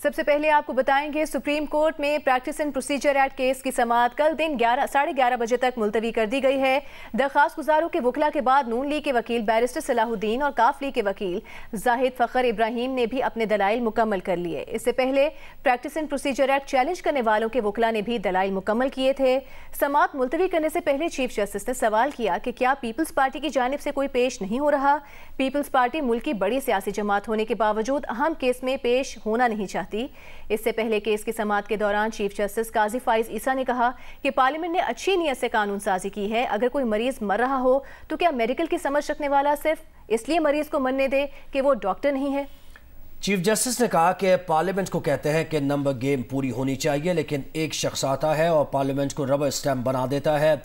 سب سے پہلے آپ کو بتائیں گے سپریم کورٹ میں practice and procedure act case کی سماعت کل دن 11:30 بجے تک ملتوی کر دی گئی ہے۔ درخواست گزاروں کے وکلاء کے بعد نون لیگ کے وکیل بیرسٹر صلاح الدین اور کاف لیگ کے وکیل زاہد فخر ابراہیم نے بھی اپنے دلائل مکمل کر لیے۔ اس سے پہلے practice and procedure act challenge کرنے والوں کے وکلاء نے بھی دلائل مکمل کیے تھے۔ سماعت ملتوی کرنے سے پہلے چیف جسٹس نے سوال کیا کہ کیا پیپلز پارٹی کی جانب سے کوئی پیش نہیں ہو رہا؟ پیپلز پارٹی ملک کی بڑی سیاسی جماعت ہونے کے باوجود اہم کیس میں پیش ہونا نہیں چاہتی۔ اس سے پہلے کیس کی سماعت کے دوران چیف جسٹس قاضی فائز عیسیٰ نے کہا کہ پارلیمنٹ نے اچھی نیت سے قانون سازی کی ہے۔ اگر کوئی مریض مر رہا ہو تو کیا میڈیکل کی سمجھ رکھنے والا صرف اس لیے مریض کو مرنے دے کہ وہ ڈاکٹر نہیں ہے؟ چیف جسٹس نے کہا کہ پارلیمنٹ کو کہتے ہیں کہ نمبر گیم پوری ہونی چاہیے، لیکن ایک شخص آتا ہے اور پارلیمنٹ کو ربر اسٹیمپ بنا دیتا ہے۔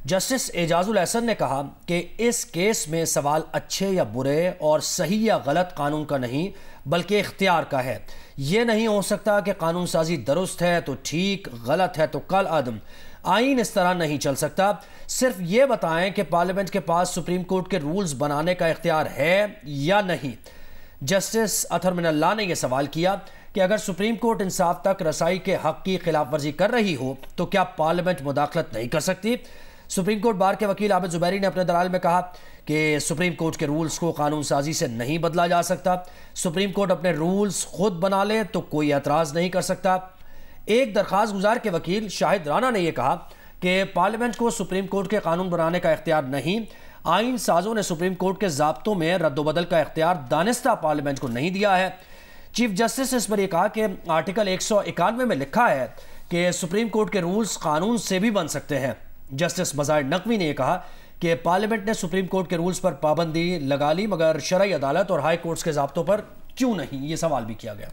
جسٹس اعجاز الحسن نے کہا کہ اس کیس میں سوال اچھے یا برے اور صحیح یا غلط قانون کا نہیں بلکہ اختیار کا ہے۔ یہ نہیں ہو سکتا کہ قانون سازی درست ہے تو ٹھیک، غلط ہے تو کل عدم۔ آئین اس طرح نہیں چل سکتا۔ صرف یہ بتائیں کہ پارلیمنٹ کے پاس سپریم کورٹ کے رولز بنانے کا اختیار ہے یا نہیں۔ جسٹس اطہر من اللہ نے یہ سوال کیا کہ اگر سپریم کورٹ انصاف تک رسائی کے حق کی خلاف ورزی کر رہی ہو تو کیا پارلیمنٹ مداخلت نہیں کر سکتی؟ سپریم کورٹ بار کے وکیل عابد زبیری نے اپنے دلائل میں کہا کہ سپریم کورٹ کے رولز کو قانون سازی سے نہیں بدلا جا سکتا۔ سپریم کورٹ اپنے رولز خود بنا لے تو کوئی اعتراض نہیں کر سکتا۔ ایک درخواست گزار کے وکیل شاہد رانا نے یہ کہا کہ پارلیمنٹ کو سپریم کورٹ کے قانون بنانے کا اختیار نہیں۔ آئین سازوں نے سپریم کورٹ کے ضابطوں میں رد و بدل کا اختیار دانستہ پارلیمنٹ کو نہیں دیا ہے۔ چیف جسٹس نے اس پر یہ کہا کہ آرٹیکل 191 میں لکھا ہے کہ سپریم کورٹ کے رولز قانون سے بھی بن سکتے ہیں۔ جسٹس مظاہر نقوی نے یہ کہا کہ پارلیمنٹ نے سپریم کورٹ کے رولز پر پابندی لگا لی، مگر شرعی عدالت اور ہائی کورٹس کے ضابطوں پر کیوں نہیں؟ یہ سوال بھی کیا گیا۔